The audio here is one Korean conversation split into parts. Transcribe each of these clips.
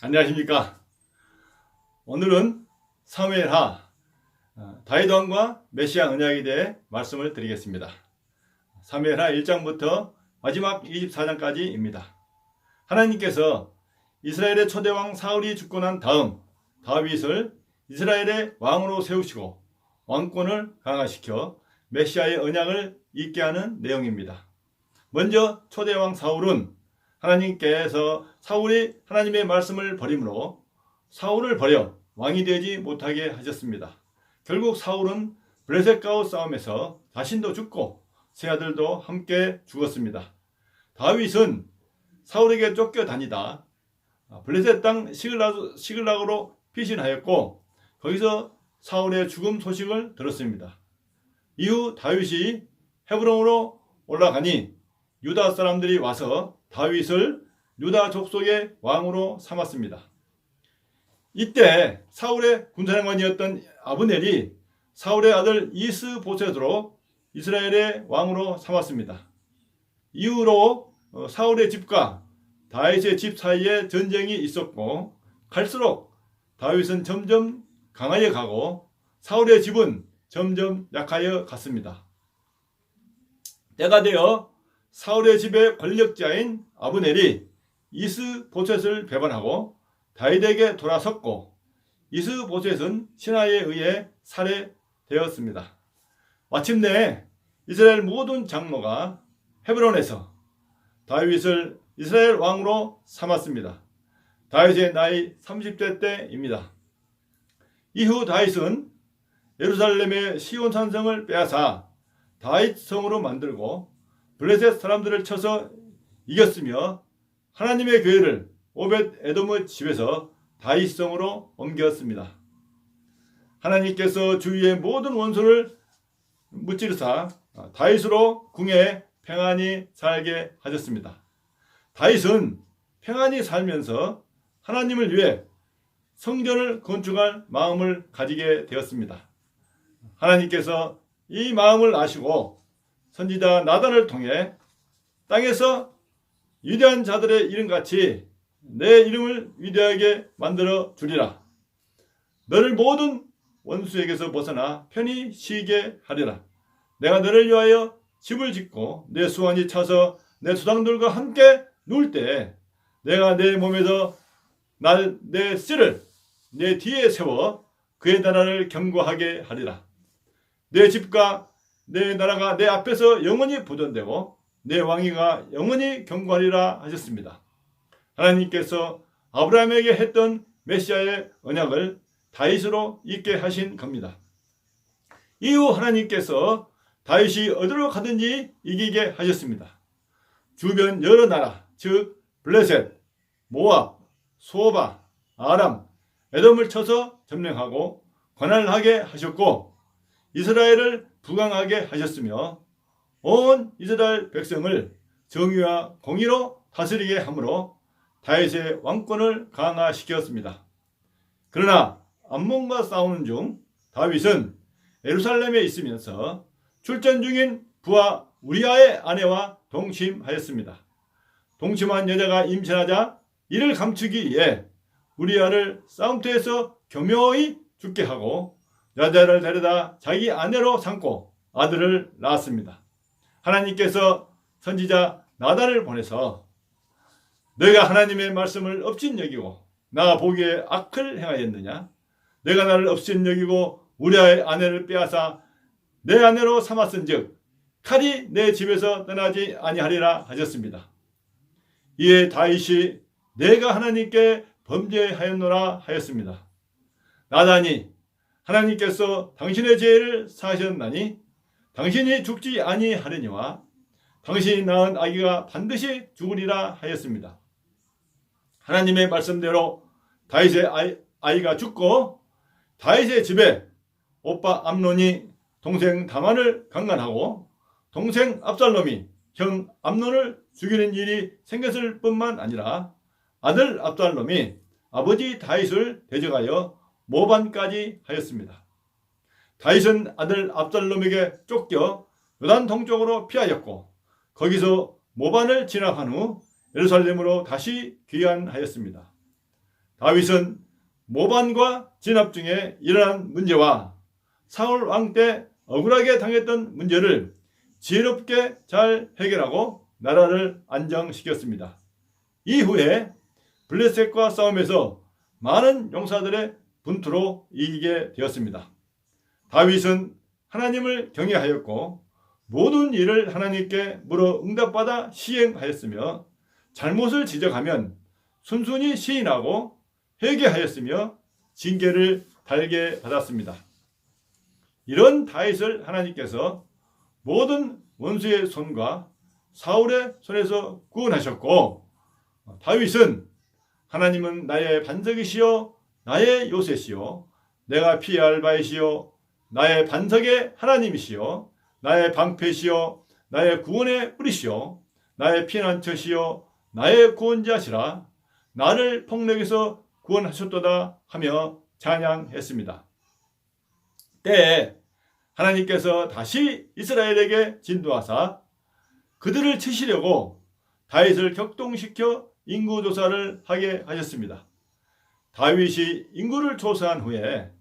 안녕하십니까. 오늘은 사무엘하 다윗 왕과 메시아 언약에 대해 말씀을 드리겠습니다. 사무엘하 1장부터 마지막 24장까지입니다. 하나님께서 이스라엘의 초대왕 사울이 죽고 난 다음 다윗을 이스라엘의 왕으로 세우시고 왕권을 강화시켜 메시아의 언약을 있게 하는 내용입니다. 먼저 초대왕 사울은 하나님께서 사울이 하나님의 말씀을 버림으로 사울을 버려 왕이 되지 못하게 하셨습니다. 결국 사울은 블레셋과의 싸움에서 자신도 죽고 세 아들도 함께 죽었습니다. 다윗은 사울에게 쫓겨다니다 블레셋 땅 시글락으로 피신하였고 거기서 사울의 죽음 소식을 들었습니다. 이후 다윗이 헤브론으로 올라가니 유다 사람들이 와서 다윗을 유다 족속의 왕으로 삼았습니다. 이때 사울의 군사령관이었던 아브넬이 사울의 아들 이스보셋으로 이스라엘의 왕으로 삼았습니다. 이후로 사울의 집과 다윗의 집 사이에 전쟁이 있었고 갈수록 다윗은 점점 강하여 가고 사울의 집은 점점 약하여 갔습니다. 때가 되어 사울의 집의 권력자인 아브넬이 이스보셋을 배반하고 다윗에게 돌아섰고 이스보셋은 신하에 의해 살해되었습니다. 마침내 이스라엘 모든 장로가 헤브론에서 다윗을 이스라엘 왕으로 삼았습니다. 다윗의 나이 30대 때입니다. 이후 다윗은 예루살렘의 시온 산성을 빼앗아 다윗 성으로 만들고 블레셋 사람들을 쳐서 이겼으며 하나님의 교회를 오벳 에돔의 집에서 다윗 성으로 옮겼습니다. 하나님께서 주위의 모든 원수를 무찌르사 다윗으로 궁에 평안히 살게 하셨습니다. 다윗은 평안히 살면서 하나님을 위해 성전을 건축할 마음을 가지게 되었습니다. 하나님께서 이 마음을 아시고 선지자 나단을 통해 땅에서 위대한 자들의 이름같이 내 이름을 위대하게 만들어 주리라. 너를 모든 원수에게서 벗어나 편히 쉬게 하리라. 내가 너를 위하여 집을 짓고 내 수완이 차서 내 조상들과 함께 누울 때 내가 내 몸에서 내 씨를 내 뒤에 세워 그의 나라를 견고하게 하리라. 내 집과 내 나라가 내 앞에서 영원히 보존되고 내 왕위가 영원히 견고하리라 하셨습니다. 하나님께서 아브라함에게 했던 메시아의 언약을 다윗으로 있게 하신 겁니다. 이후 하나님께서 다윗이 어디로 가든지 이기게 하셨습니다. 주변 여러 나라, 즉 블레셋, 모압, 소바, 아람, 에돔을 쳐서 점령하고 관할하게 하셨고 이스라엘을 부강하게 하셨으며 온 이스라엘 백성을 정의와 공의로 다스리게 함으로 다윗의 왕권을 강화시켰습니다. 그러나 암몬과 싸우는 중 다윗은 예루살렘에 있으면서 출전 중인 부하 우리아의 아내와 동침하였습니다. 동침한 여자가 임신하자 이를 감추기 위해 우리아를 싸움터에서 교묘히 죽게 하고 여자를 데려다 자기 아내로 삼고 아들을 낳았습니다. 하나님께서 선지자 나단을 보내서 너희가 하나님의 말씀을 업신여기고 나 보기에 악을 행하였느냐? 내가 나를 업신여기고 우리아의 아내를 빼앗아 내 아내로 삼았은즉 칼이 내 집에서 떠나지 아니하리라 하셨습니다. 이에 다윗이 내가 하나님께 범죄하였노라 하였습니다. 나단이 하나님께서 당신의 죄를 사하셨나니 당신이 죽지 아니하려니와 당신이 낳은 아기가 반드시 죽으리라 하였습니다. 하나님의 말씀대로 다윗의 아이가 죽고 다윗의 집에 오빠 암논이 동생 다만을 강간하고 동생 압살롬이 형 암논을 죽이는 일이 생겼을 뿐만 아니라 아들 압살롬이 아버지 다윗을 대적하여 모반까지 하였습니다. 다윗은 아들 압살롬에게 쫓겨 요단 동쪽으로 피하였고 거기서 모반을 진압한 후 예루살렘으로 다시 귀환하였습니다. 다윗은 모반과 진압 중에 일어난 문제와 사울 왕 때 억울하게 당했던 문제를 지혜롭게 잘 해결하고 나라를 안정시켰습니다. 이후에 블레셋과 싸움에서 많은 용사들의 분투로 이기게 되었습니다. 다윗은 하나님을 경외하였고 모든 일을 하나님께 물어 응답받아 시행하였으며 잘못을 지적하면 순순히 시인하고 회개하였으며 징계를 달게 받았습니다. 이런 다윗을 하나님께서 모든 원수의 손과 사울의 손에서 구원하셨고, 다윗은 하나님은 나의 반석이시요 나의 요새시요 내가 피할 바이시요 나의 반석의 하나님이시요 나의 방패시요 나의 구원의 뿌리시요 나의 피난처시요 나의 구원자시라. 나를 폭력에서 구원하셨도다 하며 찬양했습니다. 때에 하나님께서 다시 이스라엘에게 진도하사 그들을 치시려고 다윗을 격동시켜 인구조사를 하게 하셨습니다. 다윗이 인구를 조사한 후에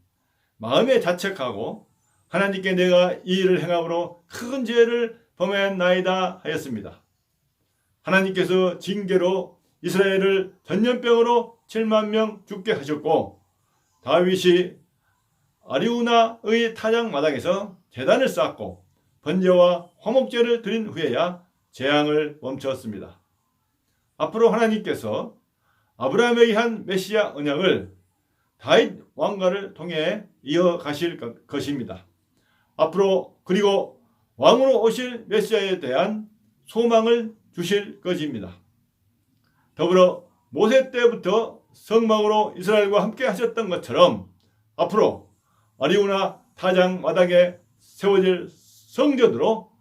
마음에 자책하고 하나님께 내가 이 일을 행함으로 큰 죄를 범했나이다 하였습니다. 하나님께서 징계로 이스라엘을 전염병으로 7만 명 죽게 하셨고, 다윗이 아리우나의 타작마당에서 제단을 쌓고 번제와 화목제를 드린 후에야 재앙을 멈추었습니다. 앞으로 하나님께서 아브라함에게 한 메시아 언약을 다윗 왕가를 통해 이어가실 것입니다. 앞으로 그리고 왕으로 오실 메시아에 대한 소망을 주실 것입니다. 더불어 모세 때부터 성막으로 이스라엘과 함께 하셨던 것처럼 앞으로 아리우나 타작 마당에 세워질 성전으로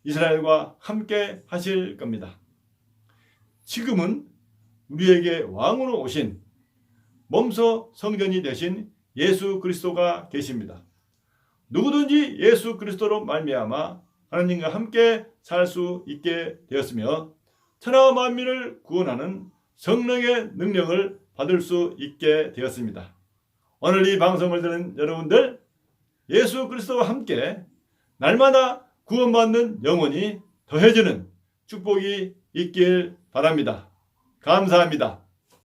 이스라엘과 함께 하실 겁니다. 지금은 우리에게 왕으로 오신 몸소 성전이 되신 예수 그리스도가 계십니다. 누구든지 예수 그리스도로 말미암아 하나님과 함께 살 수 있게 되었으며 천하와 만민을 구원하는 성령의 능력을 받을 수 있게 되었습니다. 오늘 이 방송을 듣는 여러분들, 예수 그리스도와 함께 날마다 구원받는 영혼이 더해지는 축복이 있길 바랍니다. 감사합니다.